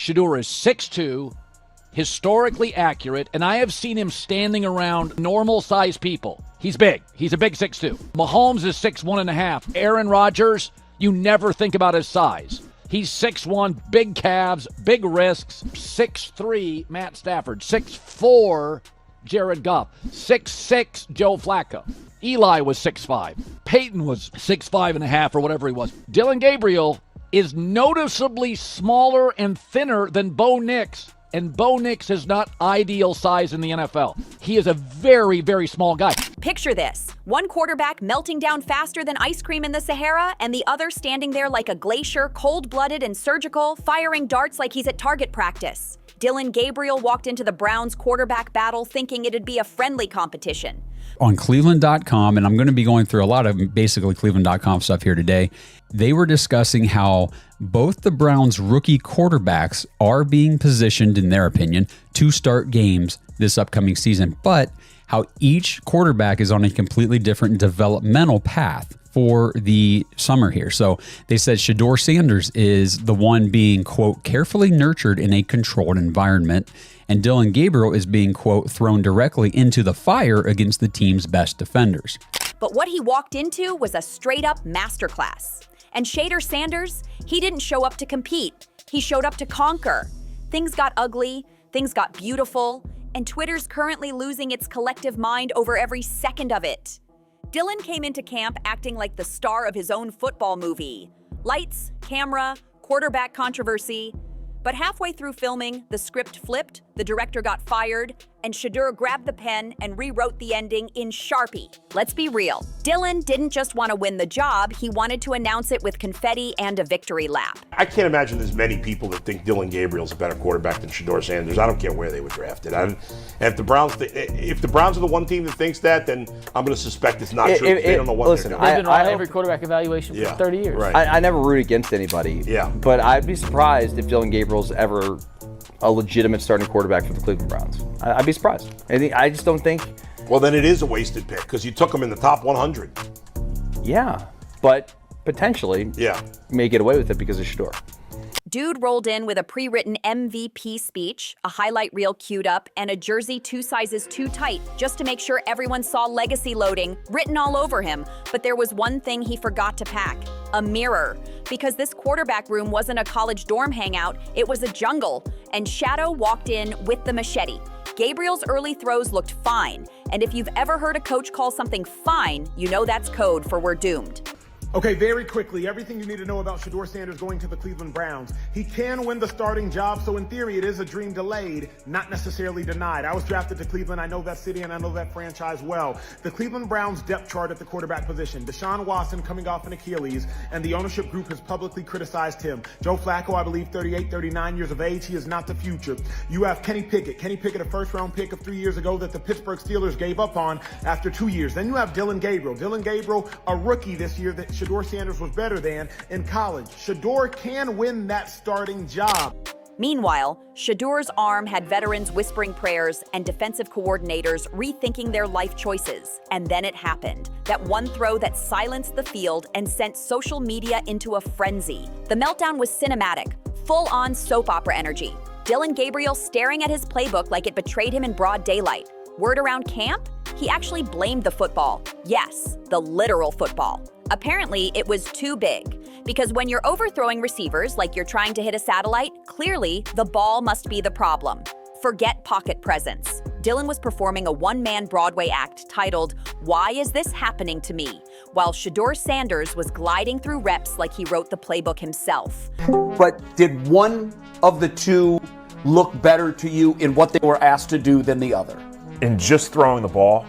Shedeur is 6'2", historically accurate, and I have seen him standing around normal-sized people. He's big. He's a big 6'2". Mahomes is 6'1.5". Aaron Rodgers, you never think about his size. He's 6'1", big calves, big wrists. 6'3", Matt Stafford. 6'4", Jared Goff. 6'6", Joe Flacco. Eli was 6'5". Peyton was 6'5.5" or whatever he was. Dillon Gabriel is noticeably smaller and thinner than Bo Nix, and Bo Nix is not ideal size in the NFL. He is a very, very small guy. Picture this. One quarterback melting down faster than ice cream in the Sahara, and the other standing there like a glacier, cold-blooded and surgical, firing darts like he's at target practice. Dillon Gabriel walked into the Browns quarterback battle thinking it'd be a friendly competition. On Cleveland.com, and I'm going to be going through a lot of basically Cleveland.com stuff here today, they were discussing how both the Browns' rookie quarterbacks are being positioned, in their opinion, to start games this upcoming season, but how each quarterback is on a completely different developmental path for the summer here. So they said Shedeur Sanders is the one being, quote, carefully nurtured in a controlled environment, and Dillon Gabriel is being, quote, thrown directly into the fire against the team's best defenders. But what he walked into was a straight-up masterclass. And Shedeur Sanders, he didn't show up to compete. He showed up to conquer. Things got ugly, things got beautiful, and Twitter's currently losing its collective mind over every second of it. Dillon came into camp acting like the star of his own football movie. Lights, camera, quarterback controversy. But halfway through filming, the script flipped, the director got fired, and Shedeur grabbed the pen and rewrote the ending in Sharpie. Let's be real. Dillon didn't just want to win the job, he wanted to announce it with confetti and a victory lap. I can't imagine there's many people that think Dillon Gabriel's a better quarterback than Shedeur Sanders. I don't care where they were drafted. And if the Browns are the one team that thinks that, then I'm going to suspect it's not true. They don't know what they're doing. They've been on every quarterback evaluation for 30 years. Right. I never root against anybody. Yeah. But I'd be surprised if Dillon Gabriel's ever a legitimate starting quarterback for the Cleveland Browns. I be surprised. I just don't think. Well, then it is a wasted pick because you took him in the top 100. Yeah, but potentially, may get away with it because of Shedeur. Dude rolled in with a pre-written MVP speech, a highlight reel queued up, and a jersey 2 sizes too tight just to make sure everyone saw legacy loading written all over him. But there was one thing he forgot to pack: a mirror. Because this quarterback room wasn't a college dorm hangout, it was a jungle, and Shadow walked in with the machete. Gabriel's early throws looked fine, and if you've ever heard a coach call something fine, you know that's code for we're doomed. Okay, very quickly, everything you need to know about Shedeur Sanders going to the Cleveland Browns. He can win the starting job, so in theory, it is a dream delayed, not necessarily denied. I was drafted to Cleveland. I know that city and I know that franchise well. The Cleveland Browns depth chart at the quarterback position: Deshaun Watson coming off an Achilles, and the ownership group has publicly criticized him. Joe Flacco, I believe 38, 39 years of age. He is not the future. You have Kenny Pickett, a first-round pick of 3 years ago that the Pittsburgh Steelers gave up on after 2 years. Then you have Dillon Gabriel, a rookie this year that Shedeur Sanders was better than in college. Shedeur can win that starting job. Meanwhile, Shedeur's arm had veterans whispering prayers and defensive coordinators rethinking their life choices. And then it happened. That one throw that silenced the field and sent social media into a frenzy. The meltdown was cinematic, full-on soap opera energy. Dillon Gabriel staring at his playbook like it betrayed him in broad daylight. Word around camp? He actually blamed the football. Yes, the literal football. Apparently, it was too big. Because when you're overthrowing receivers like you're trying to hit a satellite, clearly the ball must be the problem. Forget pocket presence. Dillon was performing a one-man Broadway act titled, "Why Is This Happening to Me?" while Shedeur Sanders was gliding through reps like he wrote the playbook himself. But did one of the two look better to you in what they were asked to do than the other? In just throwing the ball,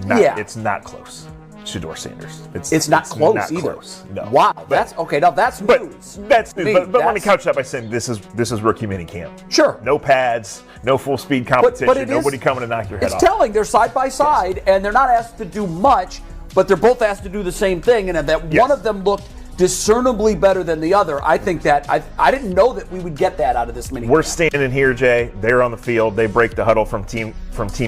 it's not close. Shedeur Sanders. It's not close not either. Close. No. Wow, that's okay. Now that's news. That's news. But let me couch that by saying this is rookie minicamp. Sure. No pads, no full speed competition. But nobody coming to knock your head off. It's telling. They're side by side, and they're not asked to do much, but they're both asked to do the same thing. And that one of them looked discernibly better than the other. I think that I didn't know that we would get that out of this minicamp. We're standing here, Jay. They're on the field. They break the huddle from team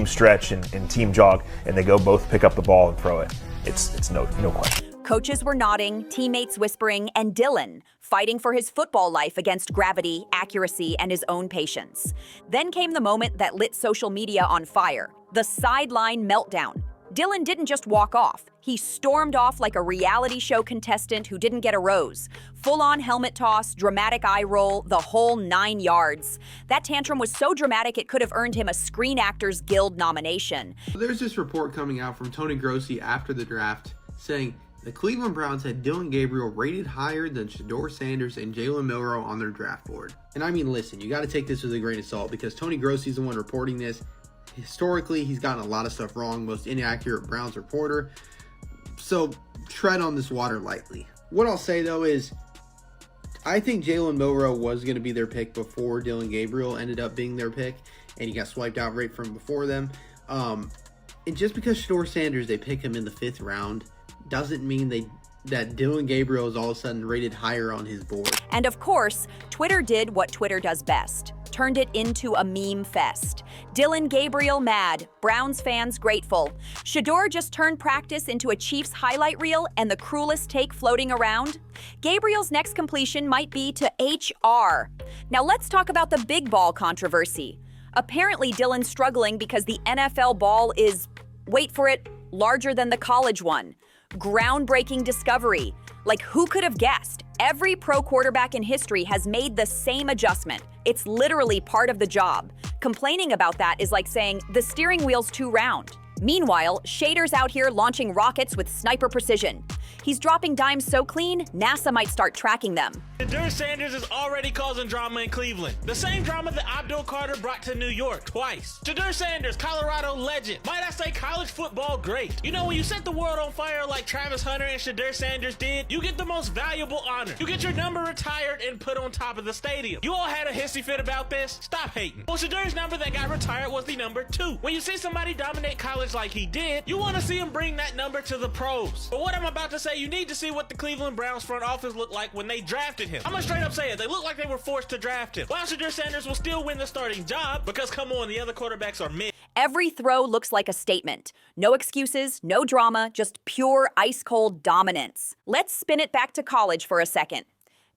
stretch and team jog, and they go both pick up the ball and throw it. It's no question. Coaches were nodding, teammates whispering, and Dillon, fighting for his football life against gravity, accuracy, and his own patience. Then came the moment that lit social media on fire, the sideline meltdown. Dillon didn't just walk off. He stormed off like a reality show contestant who didn't get a rose. Full-on helmet toss, dramatic eye roll, the whole 9 yards. That tantrum was so dramatic it could have earned him a Screen Actors Guild nomination. There's this report coming out from Tony Grossi after the draft saying the Cleveland Browns had Dillon Gabriel rated higher than Shedeur Sanders and Jalen Milroe on their draft board. And I mean, listen, you got to take this with a grain of salt because Tony Grossi's the one reporting this. Historically, he's gotten a lot of stuff wrong, most inaccurate Browns reporter. So tread on this water lightly. What I'll say though is, I think Jalen Milroe was going to be their pick before Dillon Gabriel ended up being their pick, and he got swiped out right from before them. And just because Shedeur Sanders, they pick him in the 5th round, doesn't mean that Dillon Gabriel is all of a sudden rated higher on his board. And of course, Twitter did what Twitter does best. Turned it into a meme fest. Dillon Gabriel mad, Browns fans grateful. Shedeur just turned practice into a Chiefs highlight reel and the cruelest take floating around. Gabriel's next completion might be to HR. Now let's talk about the big ball controversy. Apparently Dillon's struggling because the NFL ball is, wait for it, larger than the college one. Groundbreaking discovery. Like, who could have guessed? Every pro quarterback in history has made the same adjustment. It's literally part of the job. Complaining about that is like saying the steering wheel's too round. Meanwhile, Shedeur's out here launching rockets with sniper precision. He's dropping dimes so clean, NASA might start tracking them. Shedeur Sanders is already causing drama in Cleveland. The same drama that Abdul Carter brought to New York twice. Shedeur Sanders, Colorado legend. Might I say college football great. You know, when you set the world on fire like Travis Hunter and Shedeur Sanders did, you get the most valuable honor. You get your number retired and put on top of the stadium. You all had a hissy fit about this? Stop hating. Well, Shedeur's number that got retired was the number 2. When you see somebody dominate college like he did, you want to see him bring that number to the pros. But what I'm about to say, you need to see what the Cleveland Browns front office looked like when they drafted him. I'm gonna straight up say it. They look like they were forced to draft him. While Shedeur Sanders will still win the starting job because, come on, the other quarterbacks are mid. Every throw looks like a statement. No excuses, no drama, just pure ice-cold dominance. Let's spin it back to college for a second.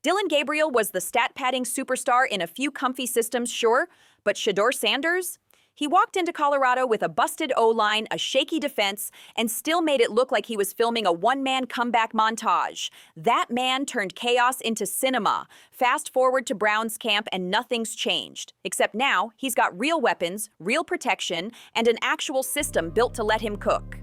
Dillon Gabriel was the stat-padding superstar in a few comfy systems, sure, but Shedeur Sanders? He walked into Colorado with a busted O-line, a shaky defense, and still made it look like he was filming a one-man comeback montage. That man turned chaos into cinema. Fast forward to Browns camp and nothing's changed. Except now, he's got real weapons, real protection, and an actual system built to let him cook.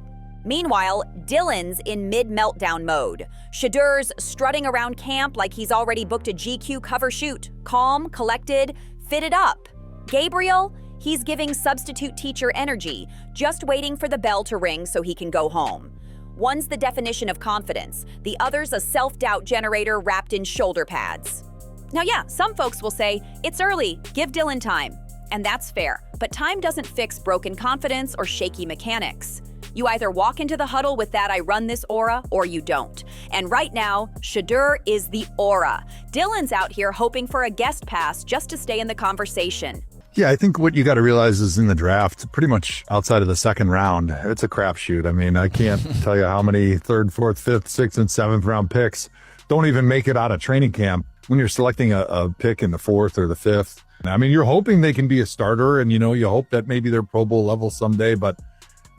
Meanwhile, Dillon's in mid-meltdown mode. Shedeur's strutting around camp like he's already booked a GQ cover shoot. Calm, collected, fitted up. Gabriel? He's giving substitute teacher energy, just waiting for the bell to ring so he can go home. One's the definition of confidence, the other's a self-doubt generator wrapped in shoulder pads. Now yeah, some folks will say, it's early, give Dillon time. And that's fair, but time doesn't fix broken confidence or shaky mechanics. You either walk into the huddle with that I run this aura, or you don't. And right now, Shedeur is the aura. Dillon's out here hoping for a guest pass just to stay in the conversation. Yeah, I think what you got to realize is in the draft, pretty much outside of the 2nd round, it's a crapshoot. I mean, I can't tell you how many 3rd, 4th, 5th, 6th, and 7th round picks don't even make it out of training camp when you're selecting a pick in the 4th or the 5th. I mean, you're hoping they can be a starter and, you hope that maybe they're Pro Bowl level someday, but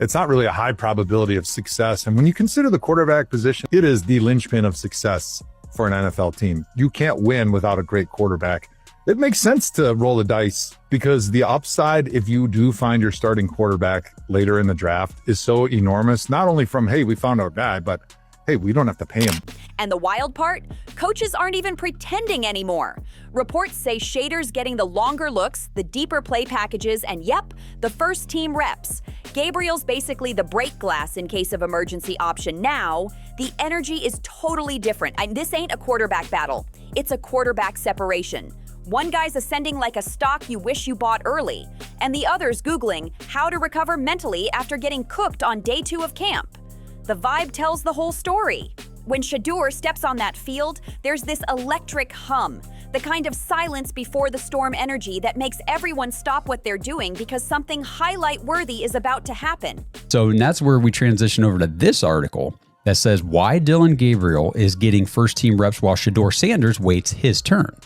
it's not really a high probability of success. And when you consider the quarterback position, it is the linchpin of success for an NFL team. You can't win without a great quarterback. It makes sense to roll the dice because the upside, if you do find your starting quarterback later in the draft, is so enormous. Not only from, hey, we found our guy, but hey, we don't have to pay him. And the wild part? Coaches aren't even pretending anymore. Reports say Shedeur's getting the longer looks, the deeper play packages, and yep, the first team reps. Gabriel's basically the break glass in case of emergency option. Now, the energy is totally different. This ain't a quarterback battle. It's a quarterback separation. One guy's ascending like a stock you wish you bought early, and the other's Googling how to recover mentally after getting cooked on day 2 of camp. The vibe tells the whole story. When Shedeur steps on that field, there's this electric hum, the kind of silence before the storm energy that makes everyone stop what they're doing because something highlight-worthy is about to happen. So that's where we transition over to this article. that says why Dillon Gabriel is getting first-team reps while Shedeur Sanders waits his turn.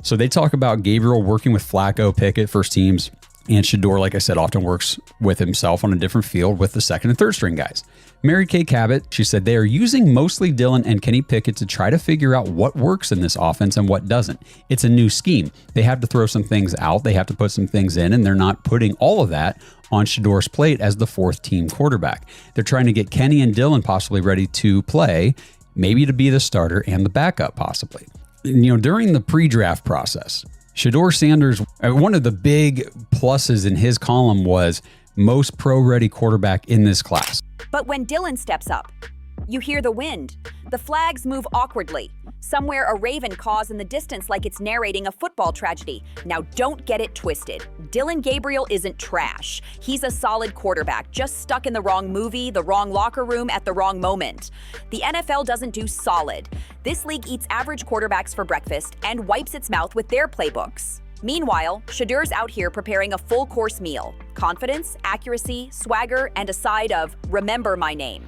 So they talk about Gabriel working with Flacco, Pickett, first teams, and Shedeur, like I said, often works with himself on a different field with the second and third string guys. Mary Kay Cabot, she said they are using mostly Dillon and Kenny Pickett to try to figure out what works in this offense and what doesn't. It's a new scheme. They have to throw some things out. They have to put some things in, and they're not putting all of that on Shedeur's plate as the fourth team quarterback. They're trying to get Kenny and Dillon possibly ready to play, maybe to be the starter and the backup possibly. During the pre-draft process, Shedeur Sanders, one of the big pluses in his column was most pro-ready quarterback in this class. But when Dillon steps up, you hear the wind. The flags move awkwardly. Somewhere a raven caws in the distance like it's narrating a football tragedy. Now don't get it twisted. Dillon Gabriel isn't trash. He's a solid quarterback, just stuck in the wrong movie, the wrong locker room at the wrong moment. The NFL doesn't do solid. This league eats average quarterbacks for breakfast and wipes its mouth with their playbooks. Meanwhile, Shedeur's out here preparing a full-course meal. Confidence, accuracy, swagger, and a side of remember my name.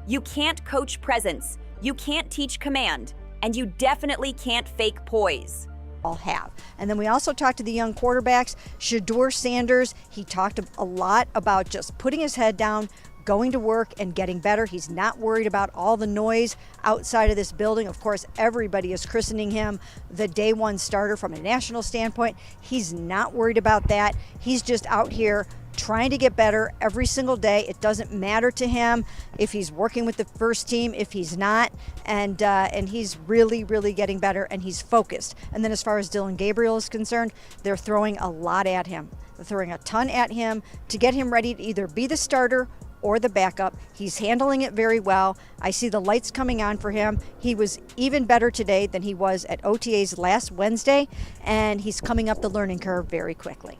You can't coach presence, you can't teach command, and you definitely can't fake poise. All have. And then we also talked to the young quarterbacks. Shedeur Sanders, he talked a lot about just putting his head down, going to work and getting better. He's not worried about all the noise outside of this building. Of course, everybody is christening him the day one starter from a national standpoint. He's not worried about that. He's just out here trying to get better every single day. It doesn't matter to him if he's working with the first team, if he's not, and he's really, really getting better, and he's focused. And then as far as Dillon Gabriel is concerned, they're throwing a lot at him. They're throwing a ton at him to get him ready to either be the starter or the backup. He's handling it very well. I see the lights coming on for him. He was even better today than he was at OTAs last Wednesday, and he's coming up the learning curve very quickly.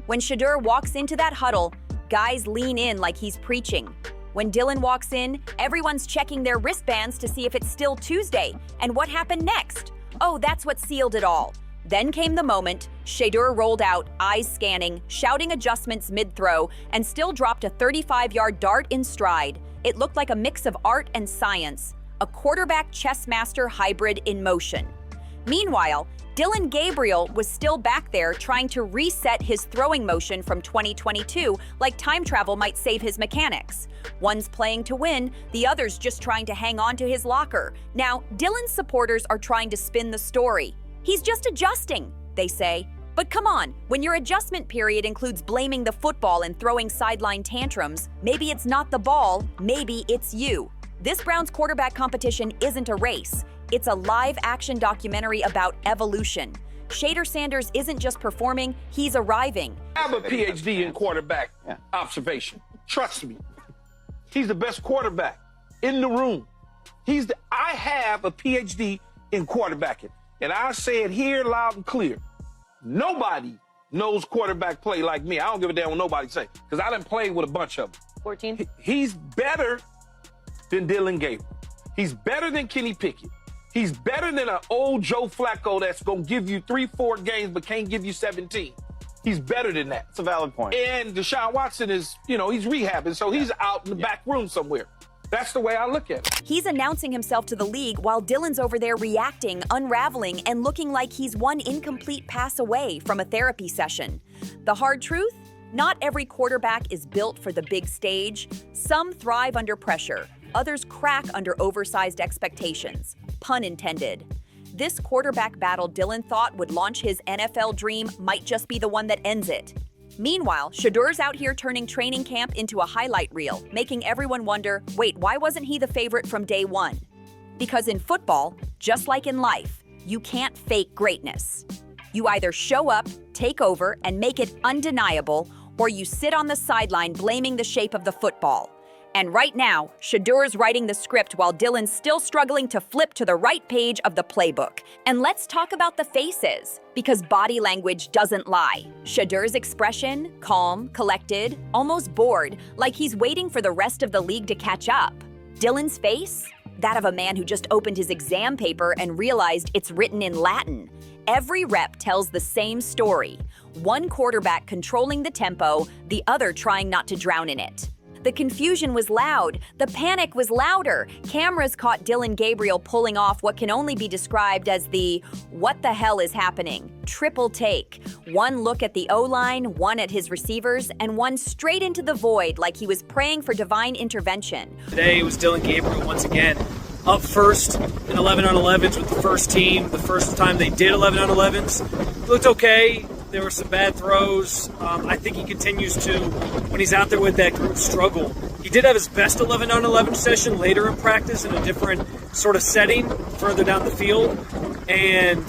When Shedeur walks into that huddle, guys lean in like he's preaching. When Dillon walks in, everyone's checking their wristbands to see if it's still Tuesday. And what happened next? Oh, that's what sealed it all. Then came the moment. Shedeur rolled out, eyes scanning, shouting adjustments mid-throw, and still dropped a 35-yard dart in stride. It looked like a mix of art and science, a quarterback chess master hybrid in motion. Meanwhile, Dillon Gabriel was still back there trying to reset his throwing motion from 2022 like time travel might save his mechanics. One's playing to win, the other's just trying to hang on to his locker. Now, Dillon's supporters are trying to spin the story. He's just adjusting, they say. But come on, when your adjustment period includes blaming the football and throwing sideline tantrums, maybe it's not the ball, maybe it's you. This Browns quarterback competition isn't a race. It's a live-action documentary about evolution. Shedeur Sanders isn't just performing, he's arriving. I have a PhD in quarterback observation. Trust me. He's the best quarterback in the room. I have a PhD in quarterbacking. And I say it here loud and clear. Nobody knows quarterback play like me. I don't give a damn what nobody say, because I done played with a bunch of them. 14. He's better than Dillon Gabriel. He's better than Kenny Pickett. He's better than an old Joe Flacco that's going to give you 3-4 games but can't give you 17. He's better than that. It's a valid point. And Deshaun Watson is, he's rehabbing, so he's out in the back room somewhere. That's the way I look at it. He's announcing himself to the league while Dillon's over there reacting, unraveling, and looking like he's one incomplete pass away from a therapy session. The hard truth? Not every quarterback is built for the big stage. Some thrive under pressure. Others crack under oversized expectations. Pun intended. This quarterback battle Dillon thought would launch his NFL dream might just be the one that ends it. Meanwhile, Shedeur's out here turning training camp into a highlight reel, making everyone wonder, wait, why wasn't he the favorite from day one? Because in football, just like in life, you can't fake greatness. You either show up, take over, and make it undeniable, or you sit on the sideline blaming the shape of the football. And right now, Shedeur's writing the script while Dillon's still struggling to flip to the right page of the playbook. And let's talk about the faces, because body language doesn't lie. Shedeur's expression, calm, collected, almost bored, like he's waiting for the rest of the league to catch up. Dillon's face? That of a man who just opened his exam paper and realized it's written in Latin. Every rep tells the same story. One quarterback controlling the tempo, the other trying not to drown in it. The confusion was loud. The panic was louder. Cameras caught Dillon Gabriel pulling off what can only be described as the "what the hell is happening?" triple take. One look at the O-line, one at his receivers, and one straight into the void like he was praying for divine intervention. Today it was Dillon Gabriel once again, up first in 11 on 11s with the first team. The first time they did 11 on 11s. It looked okay. There were some bad throws. I think he continues to, when he's out there with that group, struggle. He did have his best 11 on 11 session later in practice in a different sort of setting further down the field. And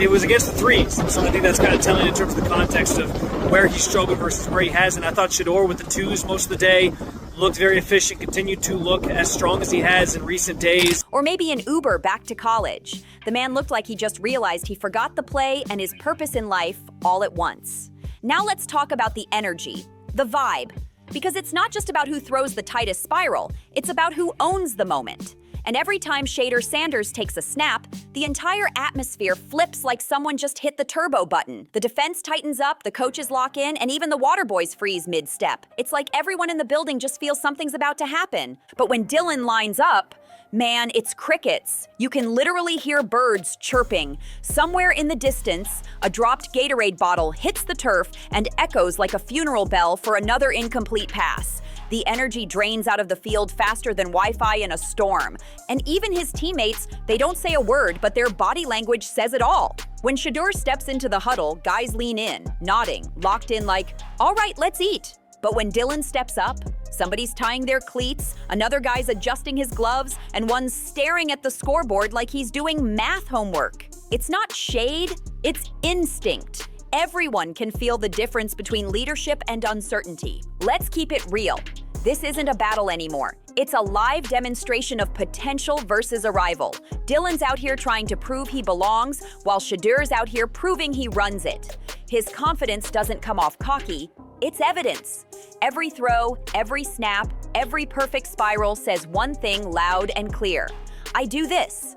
it was against the threes. So I think that's kind of telling in terms of the context of where he struggled versus where he hasn't. I thought Shedeur with the twos most of the day looked very efficient, continued to look as strong as he has in recent days. Or maybe an Uber back to college. The man looked like he just realized he forgot the play and his purpose in life all at once. Now let's talk about the energy, the vibe. Because it's not just about who throws the tightest spiral, it's about who owns the moment. And every time Shedeur Sanders takes a snap, the entire atmosphere flips like someone just hit the turbo button. The defense tightens up, the coaches lock in, and even the water boys freeze mid-step. It's like everyone in the building just feels something's about to happen. But when Dillon lines up, man, it's crickets. You can literally hear birds chirping. Somewhere in the distance, a dropped Gatorade bottle hits the turf and echoes like a funeral bell for another incomplete pass. The energy drains out of the field faster than Wi-Fi in a storm. And even his teammates, they don't say a word, but their body language says it all. When Shedeur steps into the huddle, guys lean in, nodding, locked in like, all right, let's eat. But when Dillon steps up, somebody's tying their cleats, another guy's adjusting his gloves, and one's staring at the scoreboard like he's doing math homework. It's not shade, it's instinct. Everyone can feel the difference between leadership and uncertainty. Let's keep it real. This isn't a battle anymore. It's a live demonstration of potential versus a rival. Dillon's out here trying to prove he belongs, while Shedeur's out here proving he runs it. His confidence doesn't come off cocky, it's evidence. Every throw, every snap, every perfect spiral says one thing loud and clear. I do this.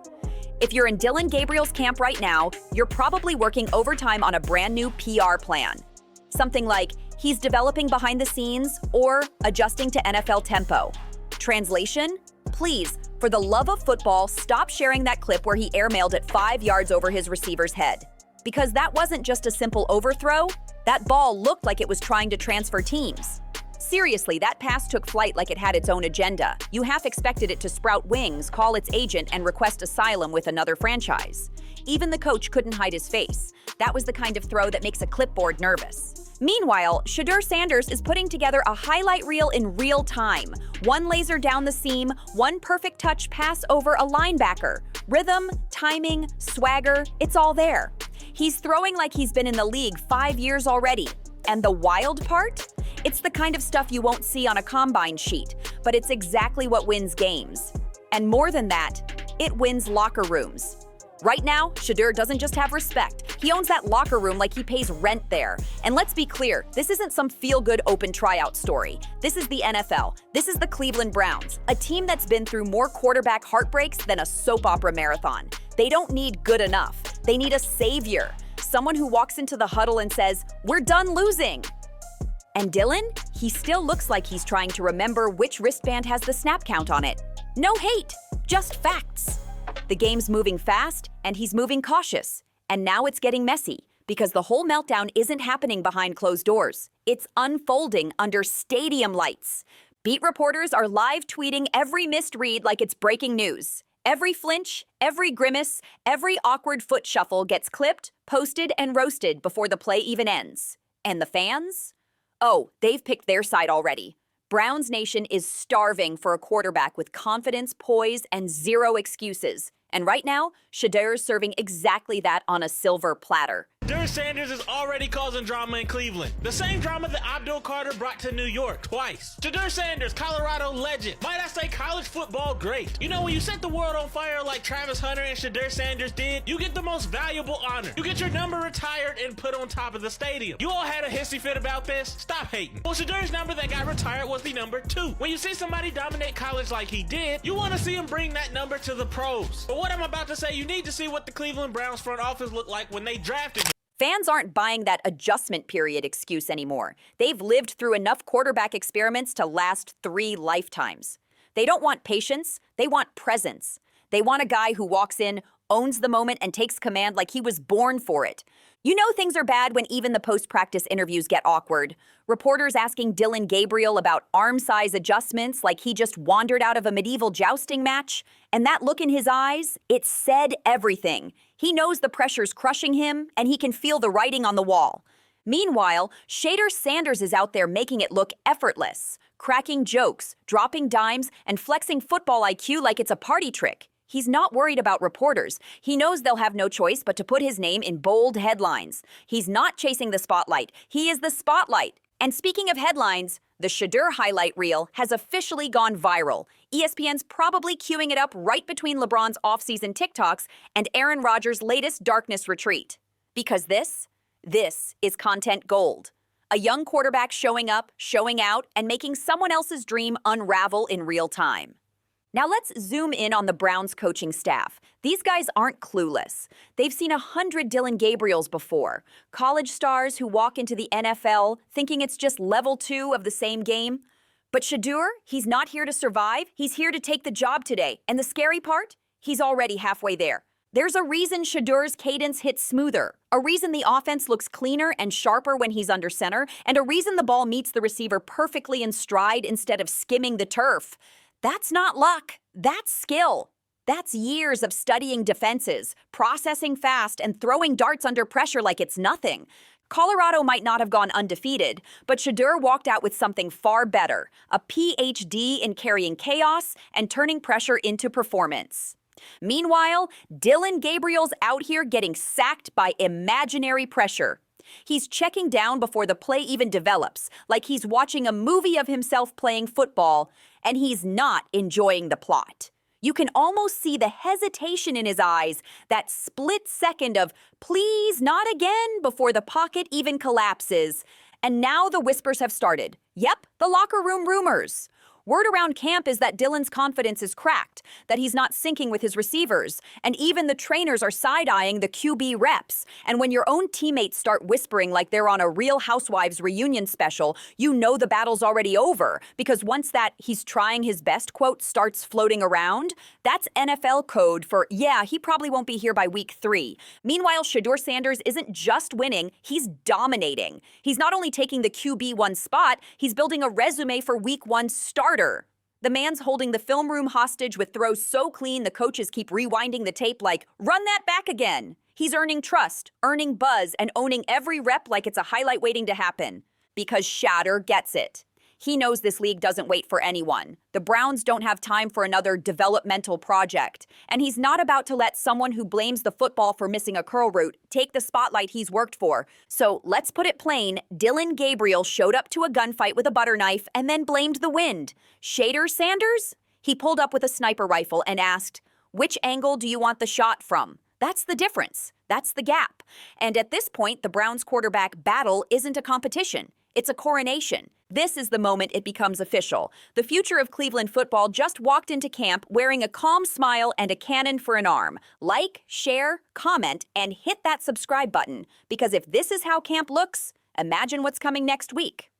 If you're in Dillon Gabriel's camp right now, you're probably working overtime on a brand new PR plan. Something like, he's developing behind the scenes or adjusting to NFL tempo. Translation? Please, for the love of football, stop sharing that clip where he airmailed it 5 yards over his receiver's head. Because that wasn't just a simple overthrow, that ball looked like it was trying to transfer teams. Seriously, that pass took flight like it had its own agenda. You half expected it to sprout wings, call its agent, and request asylum with another franchise. Even the coach couldn't hide his face. That was the kind of throw that makes a clipboard nervous. Meanwhile, Shedeur Sanders is putting together a highlight reel in real time. One laser down the seam, one perfect touch pass over a linebacker. Rhythm, timing, swagger, it's all there. He's throwing like he's been in the league 5 years already. And the wild part? It's the kind of stuff you won't see on a combine sheet, but it's exactly what wins games. And more than that, it wins locker rooms. Right now, Shedeur doesn't just have respect. He owns that locker room like he pays rent there. And let's be clear, this isn't some feel-good open tryout story. This is the NFL. This is the Cleveland Browns, a team that's been through more quarterback heartbreaks than a soap opera marathon. They don't need good enough. They need a savior. Someone who walks into the huddle and says, "We're done losing." And Dillon? He still looks like he's trying to remember which wristband has the snap count on it. No hate, just facts. The game's moving fast, and he's moving cautious. And now it's getting messy, because the whole meltdown isn't happening behind closed doors. It's unfolding under stadium lights. Beat reporters are live tweeting every missed read like it's breaking news. Every flinch, every grimace, every awkward foot shuffle gets clipped, posted, and roasted before the play even ends. And the fans? Oh, they've picked their side already. Browns Nation is starving for a quarterback with confidence, poise, and zero excuses. And right now, Shedeur's serving exactly that on a silver platter. Shedeur Sanders is already causing drama in Cleveland. The same drama that Abdul Carter brought to New York twice. Shedeur Sanders, Colorado legend. Might I say college football great. You know, when you set the world on fire like Travis Hunter and Shedeur Sanders did, you get the most valuable honor. You get your number retired and put on top of the stadium. You all had a hissy fit about this? Stop hating. Well, Shedeur's number that got retired was the number 2. When you see somebody dominate college like he did, you want to see him bring that number to the pros. But what I'm about to say, you need to see what the Cleveland Browns front office looked like when they drafted him. Fans aren't buying that adjustment period excuse anymore. They've lived through enough quarterback experiments to last 3 lifetimes. They don't want patience, they want presence. They want a guy who walks in, owns the moment, and takes command like he was born for it. You know things are bad when even the post-practice interviews get awkward. Reporters asking Dillon Gabriel about arm size adjustments like he just wandered out of a medieval jousting match. And that look in his eyes, it said everything. He knows the pressure's crushing him, and he can feel the writing on the wall. Meanwhile, Shedeur Sanders is out there making it look effortless, cracking jokes, dropping dimes, and flexing football IQ like it's a party trick. He's not worried about reporters. He knows they'll have no choice but to put his name in bold headlines. He's not chasing the spotlight. He is the spotlight. And speaking of headlines, the Shedeur highlight reel has officially gone viral. ESPN's probably queuing it up right between LeBron's offseason TikToks and Aaron Rodgers' latest darkness retreat. Because this is content gold. A young quarterback showing up, showing out, and making someone else's dream unravel in real time. Now let's zoom in on the Browns coaching staff. These guys aren't clueless. They've seen 100 Dillon Gabriels before. College stars who walk into the NFL thinking it's just level 2 of the same game. But Shedeur, he's not here to survive. He's here to take the job today. And the scary part? He's already halfway there. There's a reason Shedeur's cadence hits smoother, a reason the offense looks cleaner and sharper when he's under center, and a reason the ball meets the receiver perfectly in stride instead of skimming the turf. That's not luck. That's skill. That's years of studying defenses, processing fast, and throwing darts under pressure like it's nothing. Colorado might not have gone undefeated, but Shedeur walked out with something far better, a PhD in carrying chaos and turning pressure into performance. Meanwhile, Dillon Gabriel's out here getting sacked by imaginary pressure. He's checking down before the play even develops, like he's watching a movie of himself playing football, and he's not enjoying the plot. You can almost see the hesitation in his eyes, that split second of, please, not again, before the pocket even collapses. And now the whispers have started. Yep, the locker room rumors. Word around camp is that Dillon's confidence is cracked, that he's not syncing with his receivers, and even the trainers are side-eyeing the QB reps. And when your own teammates start whispering like they're on a Real Housewives reunion special, you know the battle's already over, because once that "he's trying his best" quote starts floating around, that's NFL code for, yeah, he probably won't be here by week 3. Meanwhile, Shedeur Sanders isn't just winning, he's dominating. He's not only taking the QB1 spot, he's building a resume for week 1 starter. The man's holding the film room hostage with throws so clean the coaches keep rewinding the tape like, run that back again. He's earning trust, earning buzz, and owning every rep like it's a highlight waiting to happen. Because Shedeur gets it. He knows this league doesn't wait for anyone. The Browns don't have time for another developmental project. And he's not about to let someone who blames the football for missing a curl route take the spotlight he's worked for. So let's put it plain, Dillon Gabriel showed up to a gunfight with a butter knife and then blamed the wind. Shedeur Sanders? He pulled up with a sniper rifle and asked, which angle do you want the shot from? That's the difference. That's the gap. And at this point, the Browns quarterback battle isn't a competition. It's a coronation. This is the moment it becomes official. The future of Cleveland football just walked into camp wearing a calm smile and a cannon for an arm. Like, share, comment, and hit that subscribe button. Because if this is how camp looks, imagine what's coming next week.